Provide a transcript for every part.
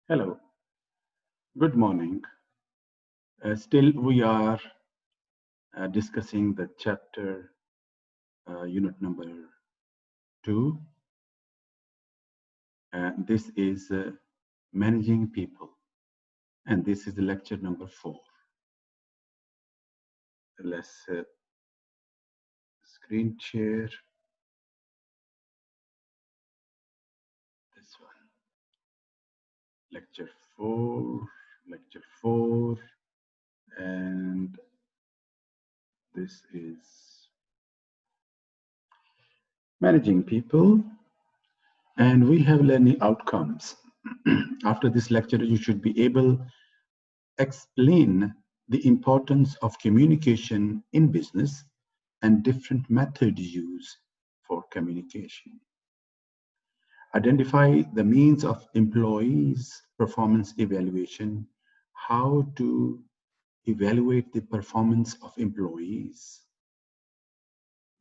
Hello, good morning. Still, we are discussing the chapter, unit number 2. This is managing people, and this is the lecture number 4. Let's screen share this one. Lecture 4, and this is managing people, and we have learning outcomes. After this lecture, you should be able to explain the importance of communication in business and different methods used for communication. Identify the means of employees' performance evaluation, how to evaluate the performance of employees,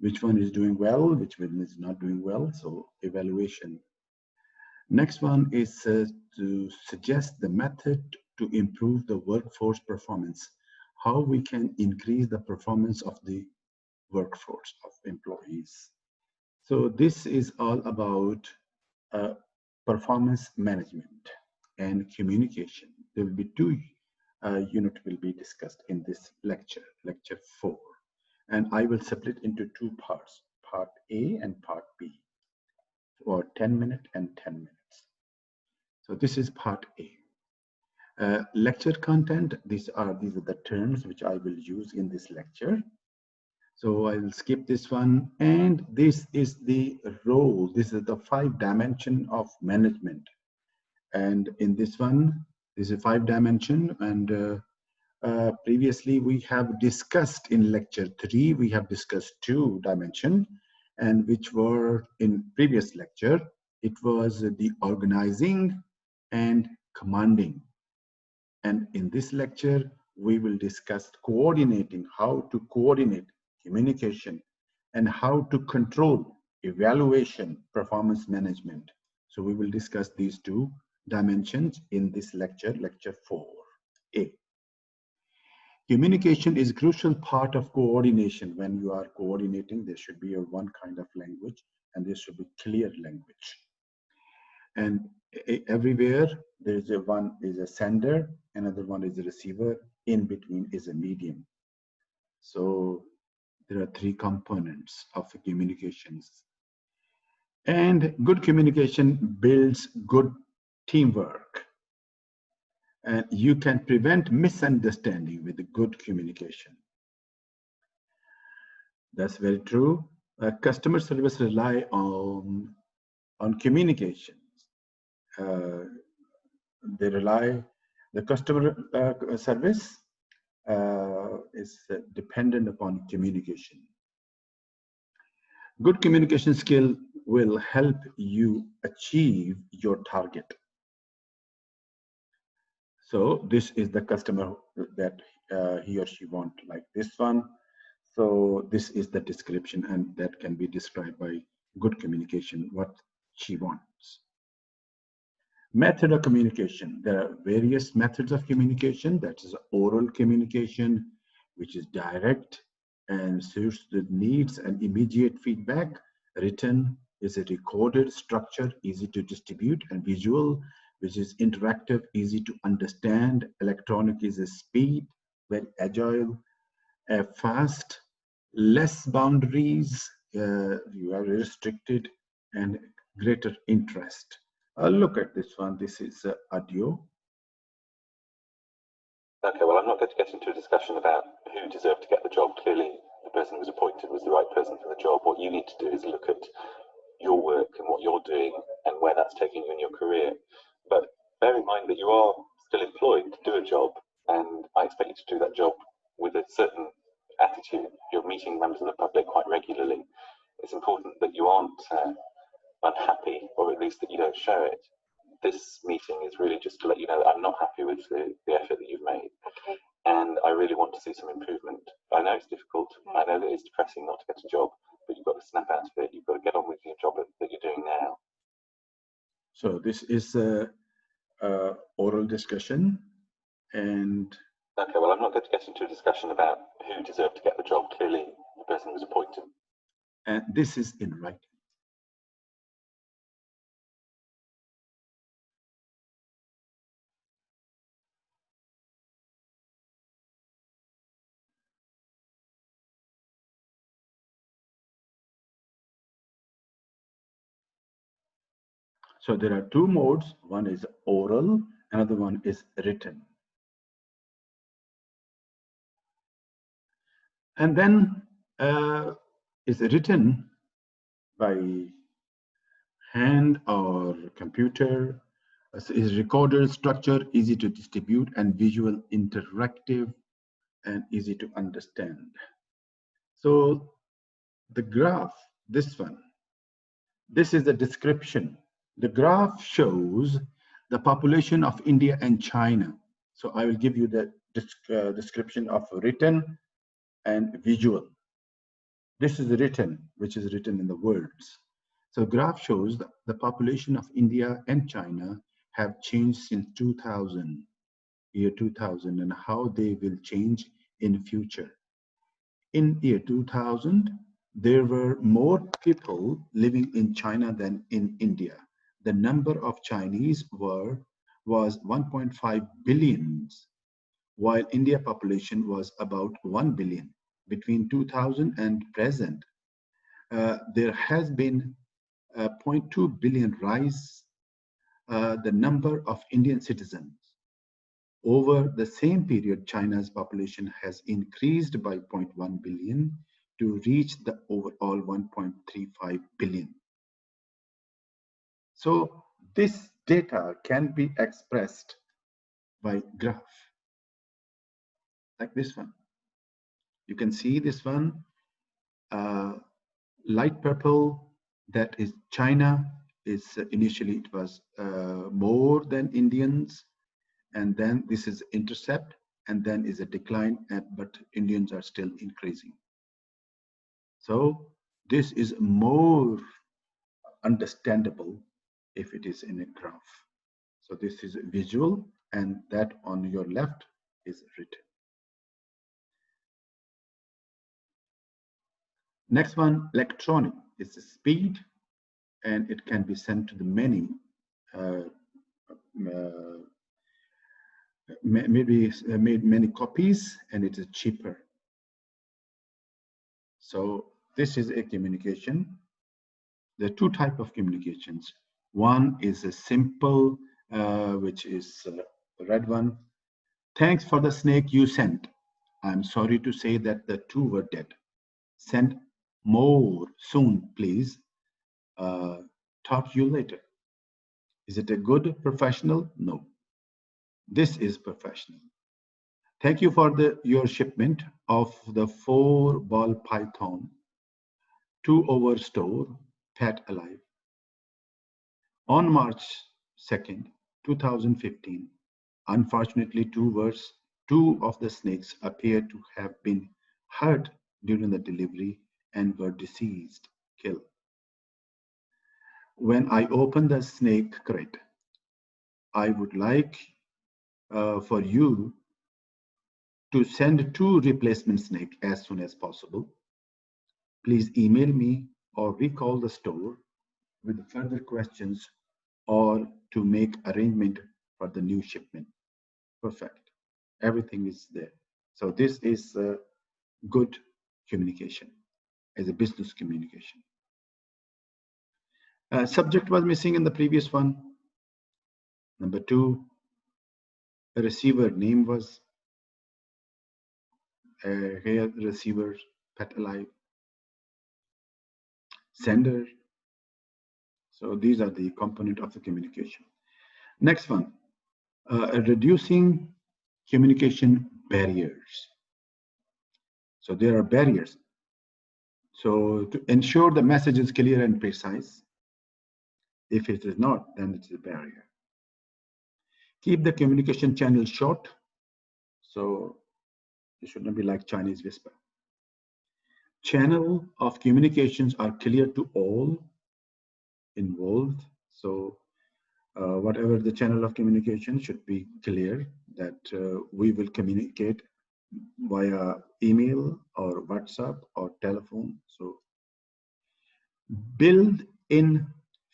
which one is doing well, which one is not doing well, so evaluation. Next one is to suggest the method to improve the workforce performance, how we can increase the performance of the workforce of employees. So this is all about performance management and communication. There will be two units will be discussed in this lecture, lecture 4. And I will split into two parts, part A and part B, for 10 minutes and 10 minutes. So this is part A. Lecture content, these are the terms which I will use in this lecture. So I will skip this one. And this is the role. This is the 5 dimension of management. And in this one, this is 5 dimension. And previously we have discussed in lecture 3, we have discussed 2 dimension, and which were in previous lecture. It was the organizing and commanding. And in this lecture, we will discuss coordinating, how to coordinate communication and how to control evaluation, performance management. So we will discuss these 2 dimensions in this lecture, lecture 4A. Communication is a crucial part of coordination. When you are coordinating, there should be one kind of language, and there should be clear language. And everywhere there is one is a sender, another one is a receiver, in between is a medium. So there are 3 components of communications. And good communication builds good teamwork. And you can prevent misunderstanding with good communication. That's very true. Customer service rely on communication. They rely, the customer service is dependent upon communication. Good communication skill will help you achieve your target. So this is the customer that he or she want, like this one. So this is the description, and that can be described by good communication, what she wants. Method of communication. There are various methods of communication. That is oral communication, which is direct and suits the needs and immediate feedback. Written is a recorded structure, easy to distribute, and visual, which is interactive, easy to understand. Electronic is a speed, very agile, fast, less boundaries, you are restricted, and greater interest. Look at this one. This is audio. Okay, well, I'm not going to get into a discussion about who deserved to get the job. Clearly, the person who was appointed was the right person for the job. What you need to do is look at your work and what you're doing and where that's taking you in your career. But bear in mind that you are still employed to do a job, and I expect you to do that job with a certain attitude. You're meeting members of the public quite regularly. It's important that you aren't unhappy, or at least that you don't show it. This meeting is really just to let you know that I'm not happy with the effort that you've made. Okay. And I really want to see some improvement. I know it's difficult. I know that it's depressing not to get a job, but you've got to snap out of it. You've got to get on with your job that you're doing now. So this is oral discussion. And okay, well, I'm not going to get into a discussion about who deserved to get the job. Clearly, the person was appointed. And this is in writing. So there are two modes. One is oral, another one is written. And then is written by hand or computer, is recorded, structured, easy to distribute, and visual, interactive, and easy to understand. So the graph, this one, this is the description. The graph shows the population of India and China. So I will give you the description of written and visual. This is written, which is written in the words. So graph shows that the population of India and China have changed since 2000, year 2000, and how they will change in future. In year 2000, there were more people living in China than in India. The number of Chinese was 1.5 billion, while India population was about 1 billion. Between 2000 and present, there has been a 0.2 billion rise the number of Indian citizens. Over the same period, China's population has increased by 0.1 billion to reach the overall 1.35 billion. So this data can be expressed by graph, like this one. You can see this one, light purple, that is China. Is initially it was more than Indians, and then this is intercept, and then is a decline, but Indians are still increasing. So this is more understandable if it is in a graph. So this is visual, and that on your left is written. Next one, electronic, is the speed, and it can be sent to the many, maybe made many copies, and it is cheaper. So this is a communication. There are two types of communications. One is a simple, which is the red one. Thanks for the snake you sent. I'm sorry to say that the two were dead. Send more soon, please. Talk to you later. Is it a good professional? No. This is professional. Thank you for your shipment of the 4-ball python to our store, Pet Alive. On March 2nd, 2015, unfortunately, two of the snakes appeared to have been hurt during the delivery and were deceased, killed. When I opened the snake crate, I would like for you to send 2 replacement snakes as soon as possible. Please email me or recall the store with further questions or to make arrangement for the new shipment. Perfect. Everything is there. So this is good communication as a business communication. Subject was missing in the previous one. Number 2, the receiver name was here, receiver, Pet Alive. Sender. So these are the component of the communication. Next one, reducing communication barriers. So there are barriers. So to ensure the message is clear and precise. If it is not, then it's a barrier. Keep the communication channel short. So it should not be like Chinese whisper. Channel of communications are clear to all involved. So Whatever the channel of communication should be clear that we will communicate via email or WhatsApp or telephone. So build in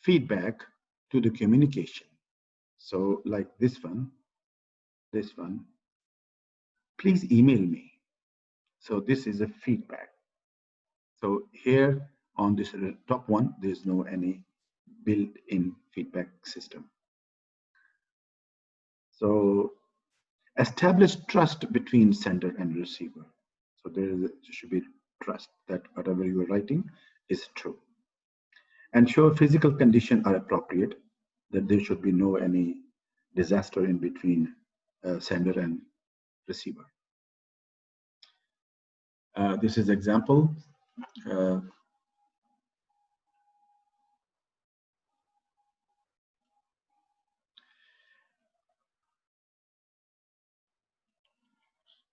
feedback to the communication. So like this one, please email me. So this is a feedback. So here on this top one, there's no any built-in feedback system. So establish trust between sender and receiver. So there should be trust that whatever you are writing is true. Ensure physical conditions are appropriate, that there should be no any disaster in between sender and receiver. This is example.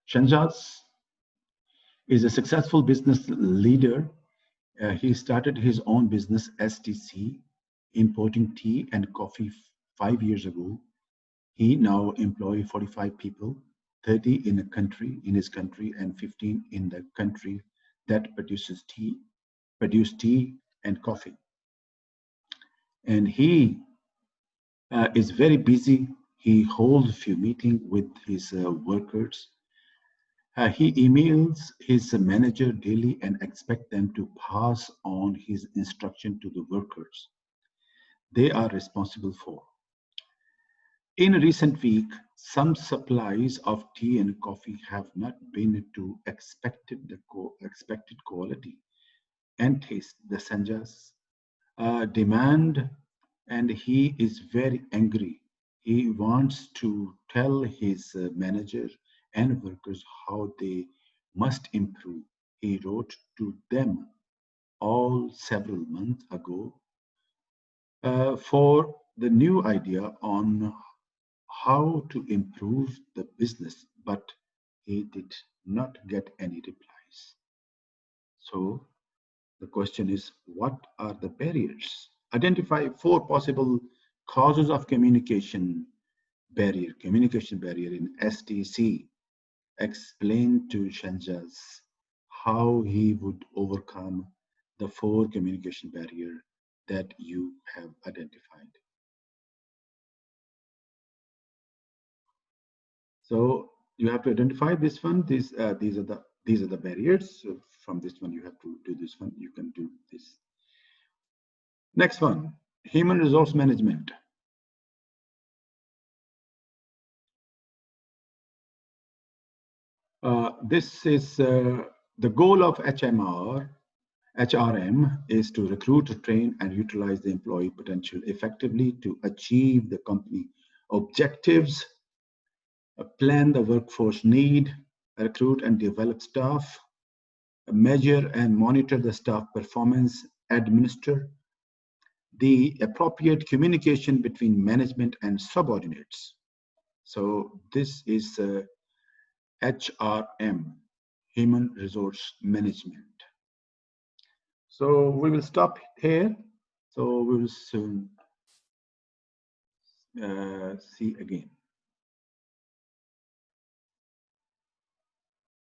Shanjaz is a successful business leader. He started his own business, STC, importing tea and coffee 5 years ago. He now employs 45 people, 30 in his country, and 15 in the country that produce tea and coffee. And he is very busy. He holds a few meetings with his workers. He emails his manager daily and expects them to pass on his instruction to the workers they are responsible for. In a recent week, some supplies of tea and coffee have not been to expected quality and taste. The Sanjas demand, and he is very angry. He wants to tell his manager and workers how they must improve. He wrote to them all several months ago for the new idea on how to improve the business, but he did not get any replies. So the question is, what are the barriers? Identify 4 possible causes of communication barrier in STC. Explain to Shanjaz how he would overcome the 4 communication barriers that you have identified. So you have to identify this one. These are the barriers. So from this one, you have to do this one. You can do this. Next one, human resource management. This is the goal of HRM is to recruit, train, and utilize the employee potential effectively to achieve the company objectives, plan the workforce need, recruit and develop staff, measure and monitor the staff performance, administer the appropriate communication between management and subordinates. So this is HRM, Human Resource Management. So we will stop here. So we will soon see again.